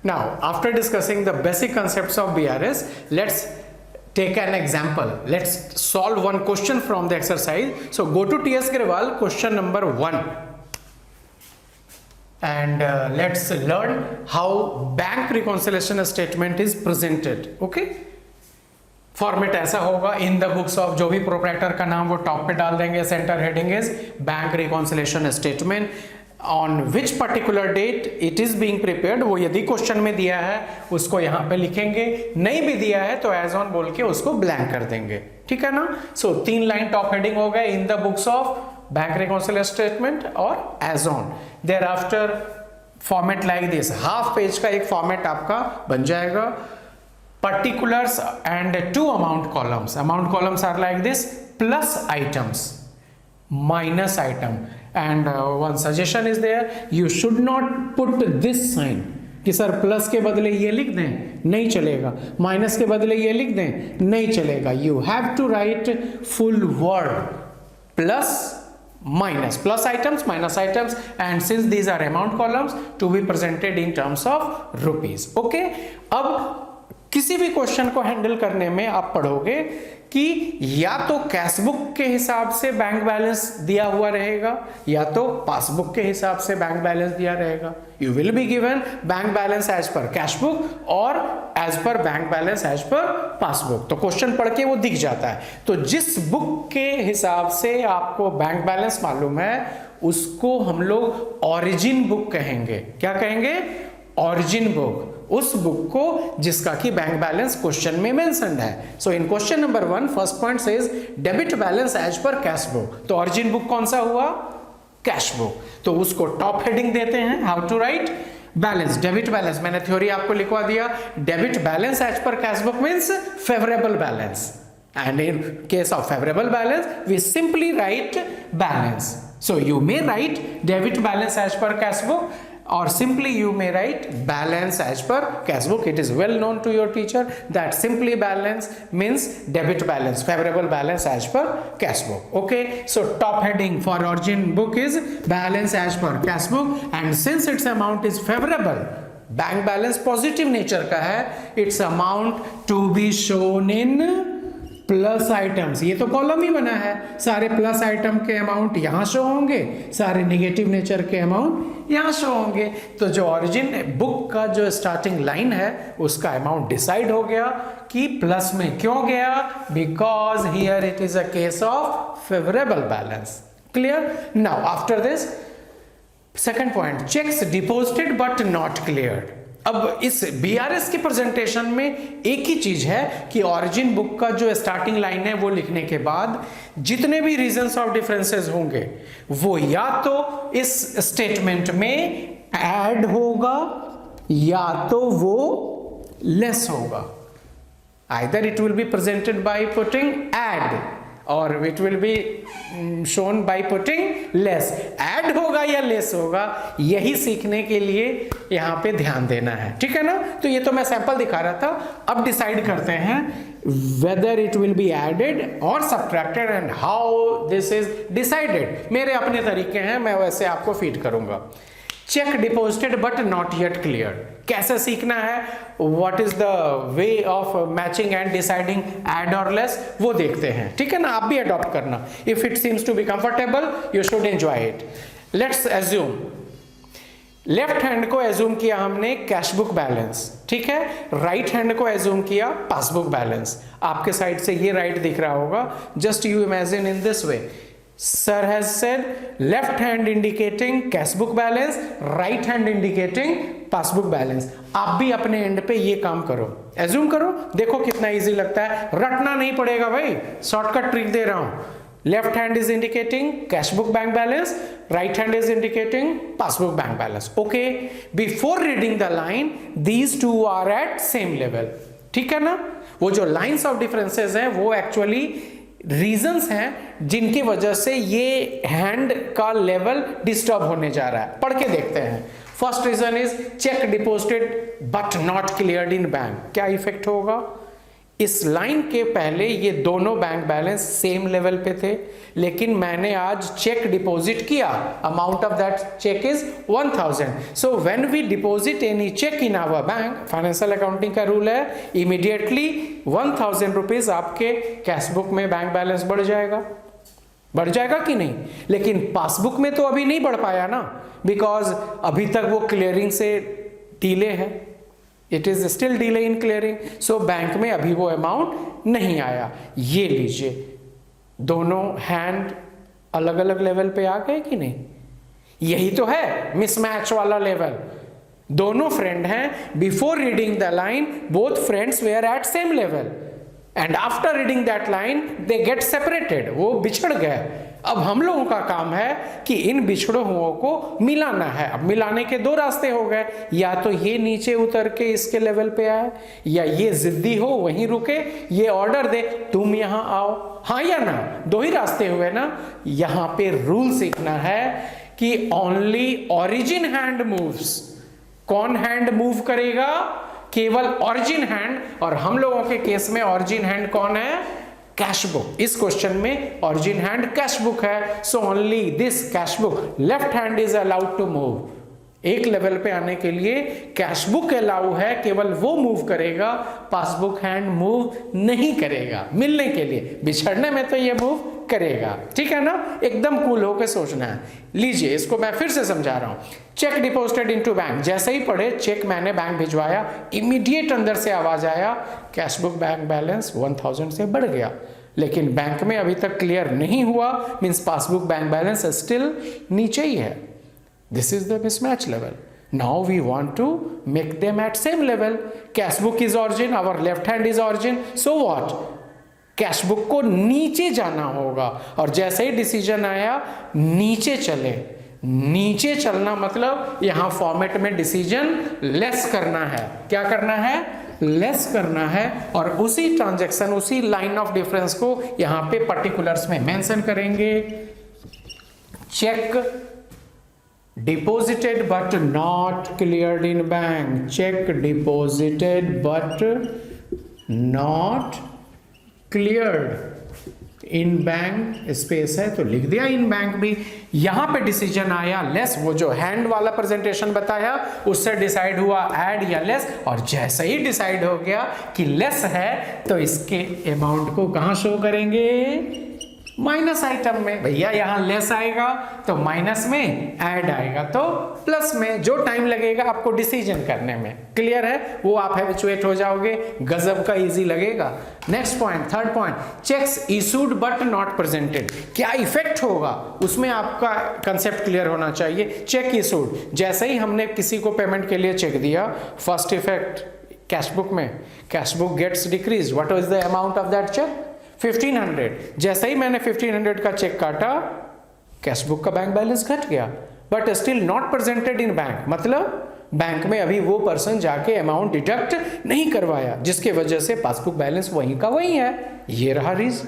Now, after discussing the basic concepts of BRS, let's take an example. Let's solve one question from the exercise. So go to TS Grewal, question number 1. And let's learn how bank reconciliation statement is presented. Okay? Format ऐसा होगा, इन the books of, जो भी proprietor का नाम वो top पे डाल देंगे, centre heading is bank reconciliation statement, on which particular date it is being prepared, वो यदि क्वेश्चन में दिया है उसको यहाँ पे लिखेंगे, नहीं भी दिया है तो एज ऑन बोल के उसको ब्लैंक कर देंगे, ठीक है ना। सो 3 लाइन टॉप हेडिंग हो गए, in the books of, bank reconciliation statement और as on. Thereafter format like this, half page का एक फॉर्मेट आपका बन जाएगा। Particulars and 2 amount columns. Amount columns are like this: plus items, minus item. And one suggestion is there: you should not put this sign कि sir plus के बदले ये लिख दें, नहीं चलेगा, माइनस के बदले ये लिख दें, नहीं चलेगा। You have to write full word, plus minus, plus items, minus items, and since these are amount columns to be presented in terms of rupees. Okay? अब किसी भी क्वेश्चन को हैंडल करने में आप पढ़ोगे कि या तो कैशबुक के हिसाब से बैंक बैलेंस दिया हुआ रहेगा या तो पासबुक के हिसाब से बैंक बैलेंस दिया रहेगा। You will be given bank balance as per cashbook और as per bank balance as per passbook, तो क्वेश्चन पढ़ के वो दिख जाता है। तो जिस बुक के हिसाब से आपको बैंक बैलेंस मालूम है उसको हम लोग ऑरिजिन बुक कहेंगे। क्या कहेंगे? ऑरिजिन बुक, उस बुक को जिसका कि बैंक बैलेंस क्वेश्चन में मेंशन्ड है। So in question number 1 first point says debit balance as per cash book, तो ऑरिजिन बुक कौन सा हुआ? Cash book. तो उसको टॉप हेडिंग देते हैं, how to write balance, debit balance. मैंने थ्योरी आपको लिखवा दिया, debit balance as per cash book means favourable balance, and in case of favorable balance we simply write balance. So you may write debit balance as per cash book or simply you may write balance as per cash book. It is well known to your teacher that simply balance means debit balance, favorable balance as per cash book. Okay, so top heading for origin book is balance as per cash book, and since its amount is favorable, bank balance positive nature का है, its amount to be shown in plus items. ये तो column ही बना है, सारे plus item के amount यहां show होंगे, सारे नेगेटिव नेचर के अमाउंट यहां शो होंगे। तो जो ओरिजिन बुक का जो स्टार्टिंग लाइन है उसका अमाउंट डिसाइड हो गया कि प्लस में क्यों गया, because here it is a case of favourable balance. Clear? Now after this second point, checks deposited but not cleared. अब इस बीआरएस की प्रेजेंटेशन में एक ही चीज है कि ऑरिजिन बुक का जो स्टार्टिंग लाइन है वो लिखने के बाद जितने भी रीजंस ऑफ डिफरेंसेस होंगे वो या तो इस स्टेटमेंट में ऐड होगा या तो वो लेस होगा। Either it will be presented by putting add or it will be shown by putting less. Add होगा या लेस होगा, यही सीखने के लिए यहां पे ध्यान देना है, ठीक है ना। तो ये तो मैं सैंपल दिखा रहा था, अब डिसाइड करते हैं whether it will be added or subtracted and how this is decided। मेरे अपने तरीके हैं, मैं वैसे आपको फीड करूंगा। Check deposited but not yet clear, कैसे सीखना है, what is the way of matching and deciding add और लेस, वो देखते हैं, ठीक है ना। आप भी अडॉप्ट करना, if it seems to be comfortable you should enjoy it. Let's assume, left hand को एज्यूम किया हमने कैश बुक बैलेंस, ठीक है, राइट हैंड को एज्यूम किया पासबुक बैलेंस। आपके साइड से ये राइट दिख रहा होगा, just you imagine in this way, sir has said left hand indicating cash book balance, right hand indicating passbook balance। आप भी अपने एंड पे ये काम करो, एज्यूम करो, देखो कितना इजी लगता है, रटना नहीं पड़ेगा भाई, शॉर्टकट ट्रिक दे रहा हूं। Left hand is indicating cash book bank balance, right hand is indicating passbook bank balance. Okay, before reading the line these two are at same level, ठीक है ना। वो जो लाइन्स ऑफ डिफरेंसेस हैं वो एक्चुअली रीजंस हैं जिनकी वजह से ये हैंड का लेवल डिस्टर्ब होने जा रहा है। पढ़ के देखते हैं। First reason is cheque deposited but not cleared in bank. क्या इफेक्ट होगा? इस लाइन के पहले ये दोनों बैंक बैलेंस सेम लेवल पे थे, लेकिन मैंने आज चेक डिपॉजिट किया, amount of that cheque is 1000. So when we deposit any cheque in our bank, financial accounting का रूल है, इमीडिएटली 1000 रुपीज आपके कैश बुक में बैंक बैलेंस बढ़ जाएगा कि नहीं? लेकिन पासबुक में तो अभी नहीं बढ़ पाया ना, बिकॉज अभी तक वो क्लियरिंग से डिले है, it is still delay in clearing. So bank में अभी वो अमाउंट नहीं आया. ये लीजिए, दोनों हैंड अलग अलग लेवल पे आ गए कि नहीं? यही तो है मिसमैच वाला लेवल. दोनों फ्रेंड हैं, before reading the line both friends were at same level, and after reading that line they get separated, वो बिछड़ गए. अब हम लोगों का काम है कि इन बिछड़े हुओं को मिलाना है. अब मिलाने के दो रास्ते हो गए, या तो ये नीचे उतर के इसके लेवल पे आए, या ये जिद्दी हो वहीं रुके, ये ऑर्डर दे तुम यहां आओ. हाँ या ना? दो ही रास्ते हुए ना. यहां पे रूल सीखना है कि ओनली ओरिजिन हैंड मूव्स. कौन हैंड मूव करेगा? केवल ओरिजिन हैंड. और हम लोगों के केस में ओरिजिन हैंड कौन है? Cash book. इस क्वेश्चन में ओरिजिन हैंड कैश बुक है. So only this cash book, left hand is allowed to move. एक लेवल पे आने के लिए कैश बुक अलाउ है, केवल वो मूव करेगा, पासबुक हैंड मूव नहीं करेगा. मिलने के लिए, बिछड़ने में तो ये मूव करेगा. ठीक है ना? एकदम कूल होकर सोचना है. लीजिए, इसको मैं फिर से समझा रहा हूं. चेक डिपॉजिटेड इनटू बैंक, जैसे ही पढ़े चेक मैंने बैंक भिजवाया, इमीडिएट अंदर से आवाज आया कैश बुक बैंक बैलेंस 1000 से बढ़ गया. लेकिन बैंक में अभी तक क्लियर नहीं हुआ, means passbook bank balance still नीचे ही है. This is the mismatch level. Now we want to make them at same level. Cash book is origin, our left hand is origin. So what? Cash book को नीचे जाना होगा, और जैसे ही decision आया नीचे चले. नीचे चलना मतलब यहां फॉर्मेट में डिसीजन लेस करना है. क्या करना है? लेस करना है. और उसी ट्रांजैक्शन, उसी लाइन ऑफ डिफरेंस को यहां पे पर्टिकुलर्स में मेंशन करेंगे. Cheque deposited but not cleared in bank. Check deposited but not cleared in bank. Space है तो लिख दिया इन बैंक भी. यहां पे डिसीजन आया लेस, वो जो हैंड वाला प्रेजेंटेशन बताया उससे डिसाइड हुआ ऐड या लेस. और जैसे ही डिसाइड हो गया कि लेस है तो इसके अमाउंट को कहां शो करेंगे? माइनस आइटम में. भैया यहां लेस आएगा तो माइनस में, ऐड आएगा तो प्लस में. जो टाइम लगेगा आपको डिसीजन करने में, क्लियर है? वो आप हैबिचुएट हो जाओगे, गजब का इजी लगेगा. Next point, third point, cheques issued but not presented. क्या इफेक्ट होगा उसमें आपका कंसेप्ट क्लियर होना चाहिए. चेक इशूड, जैसे ही हमने किसी को पेमेंट के लिए चेक दिया, फर्स्ट इफेक्ट कैश बुक में, cash book gets decrease. What was the amount of that cheque? 1500. जैसे ही मैंने 1500 का चेक काटा, कैश बुक का बैंक बैलेंस घट गया, but still not presented in bank. मतलब बैंक में अभी वो पर्सन जाके अमाउंट डिडक्ट नहीं करवाया, जिसके वजह से पासबुक बैलेंस वहीं का वहीं है. ये रहा रीजन.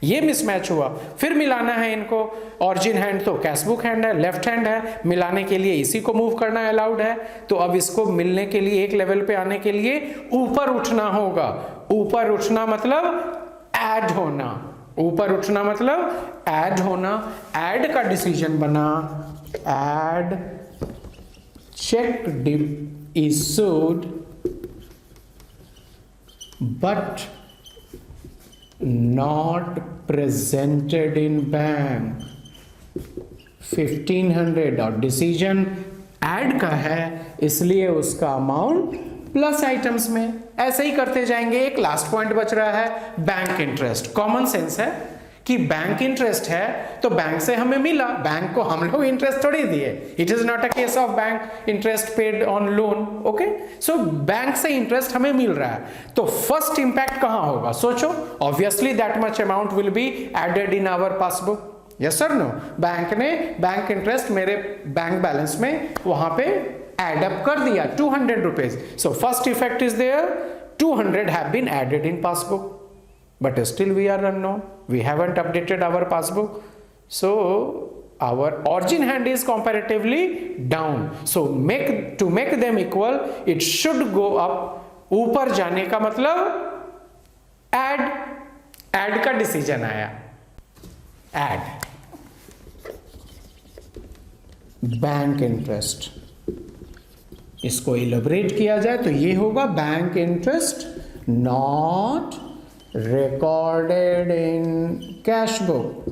ये मिसमैच हुआ. फिर मिलाना है इनको. ऑरिजिन हैंड तो कैश बुक हैंड है, लेफ्ट हैंड है, मिलाने के लिए इसी को मूव करना अलाउड है. तो अब इसको मिलने के लिए, एक लेवल पे आने के लिए ऊपर उठना होगा. ऊपर उठना मतलब ऐड होना. ऊपर उठना मतलब ऐड होना. ऐड का डिसीजन बना, add check issued but not presented in bank 1500. और डिसीजन ऐड का है, इसलिए उसका अमाउंट प्लस आइटम्स में. ऐसे ही करते जाएंगे. एक लास्ट पॉइंट बच रहा है, बैंक इंटरेस्ट. कॉमन सेंस है कि बैंक इंटरेस्ट है तो बैंक से हमें मिला, बैंक को हम लोग इंटरेस्ट थोड़ी दिए. It is not a case of bank interest paid on loan. Okay, so bank से इंटरेस्ट हमें मिल रहा है. तो फर्स्ट इंपैक्ट कहां होगा? सोचो. Obviously that much amount will be added in our passbook. Yes और नो? बैंक ने बैंक इंटरेस्ट मेरे बैंक बैलेंस में वहां पे add up कर दिया 200 rupees. So first effect is there, 200 have been added in passbook, but still we are unknown. We haven't updated our passbook. So our origin hand is comparatively down. So to make them equal, it should go up. ऊपर जाने का मतलब add का decision आया, add bank interest, इसको elaborate किया जाए तो ये होगा bank interest not recorded in cash book,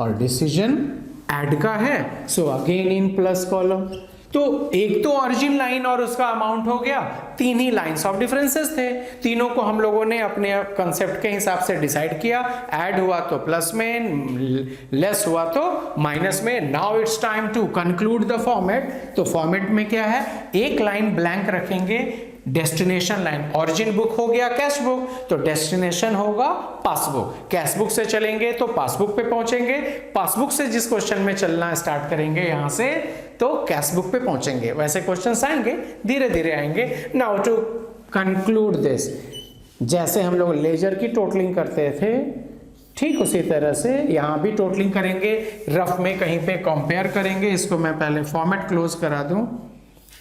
और डिसीजन ऐड का है, so again in plus column. तो एक तो ऑरिजिन लाइन और उसका अमाउंट हो गया, तीन ही लाइंस ऑफ डिफरेंसेस थे, तीनों को हम लोगों ने अपने कंसेप्ट के हिसाब से डिसाइड किया, ऐड हुआ तो प्लस में, लेस हुआ तो माइनस में। Now it's time to conclude the format. तो फॉर्मेट में क्या है, एक लाइन ब्लैंक रखेंगे, डेस्टिनेशन लाइन, ऑरिजिन बुक हो गया कैश बुक, तो डेस्टिनेशन होगा पासबुक, कैश बुक से चलेंगे तो पासबुक पे पहुंचेंगे, पासबुक से जिस क्वेश्चन में चलना स्टार्ट करेंगे यहां से तो कैश बुक पे पहुंचेंगे। वैसे क्वेश्चंस आएंगे, धीरे धीरे आएंगे। नाउ टू कंक्लूड दिस, जैसे हम लोग लेजर की टोटलिंग करते थे ठीक उसी तरह से यहां भी टोटलिंग करेंगे, रफ में कहीं पे कंपेयर करेंगे। इसको मैं पहले फॉर्मेट क्लोज करा दूं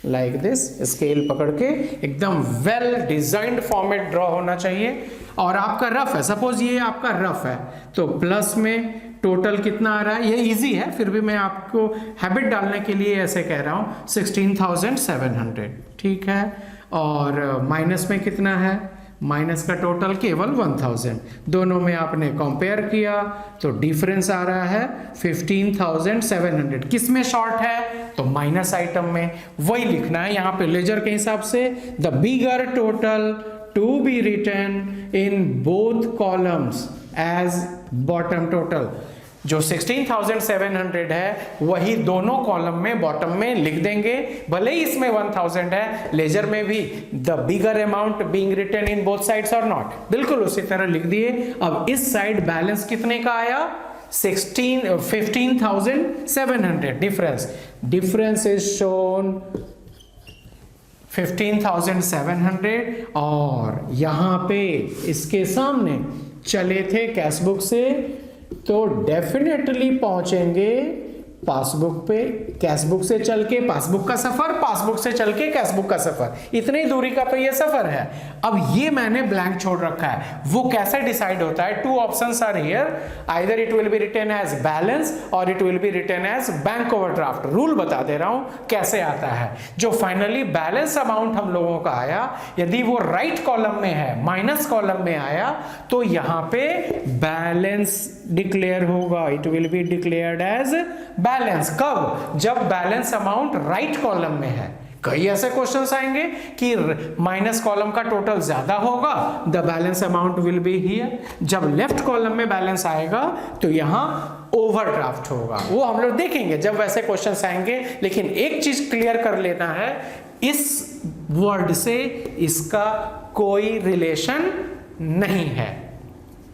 लाइक दिस, स्केल पकड़ के एकदम वेल डिजाइंड फॉर्मेट ड्रॉ होना चाहिए। और आपका रफ है, सपोज ये आपका रफ है, तो प्लस में टोटल कितना आ रहा है, ये इजी है फिर भी मैं आपको हैबिट डालने के लिए ऐसे कह रहा हूं 16,700, ठीक है। और माइनस में कितना है, माइनस का टोटल केवल 1000, दोनों में आपने कंपेयर किया तो डिफरेंस आ रहा है 15,700। किस में शॉर्ट है, तो माइनस आइटम में, वही लिखना है यहाँ पे लेजर के हिसाब से। The bigger total to be written in both columns as bottom total, जो 16,700 है वही दोनों कॉलम में बॉटम में लिख देंगे, भले ही इसमें 1000 है, लेजर में भी the bigger amount being written in both sides और नॉट, बिल्कुल उसी तरह लिख दिए। अब इस साइड बैलेंस कितने का आया, 15,700, डिफरेंस इज शोन 15,700, और यहां पे इसके सामने चले थे कैश बुक से तो डेफिनेटली पहुंचेंगे पासबुक पे, कैश बुक से चल के पासबुक का सफर, पासबुक से चल के कैश बुक का सफर, इतनी दूरी का तो ये सफर है। अब ये मैंने ब्लैंक छोड़ रखा है, वो कैसे डिसाइड होता है, two options are here, either it will be written as balance or it will be written as bank overdraft. Rule बता दे रहा हूं कैसे आता है। जो फाइनली बैलेंस अमाउंट हम लोगों का आया, यदि वो राइट कॉलम में है, माइनस कॉलम में आया, तो यहां पे बैलेंस डिक्लेयर होगा, it will be declared as balance. कब, जब बैलेंस अमाउंट राइट कॉलम में है। कई ऐसे क्वेश्चंस आएंगे कि माइनस कॉलम का टोटल ज्यादा होगा, the balance amount will be here. जब लेफ्ट कॉलम में बैलेंस आएगा तो यहां ओवरड्राफ्ट होगा, वो हम लोग देखेंगे जब वैसे क्वेश्चंस आएंगे। लेकिन एक चीज क्लियर कर लेना है, इस वर्ड से इसका कोई रिलेशन नहीं है।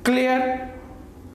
क्लियर?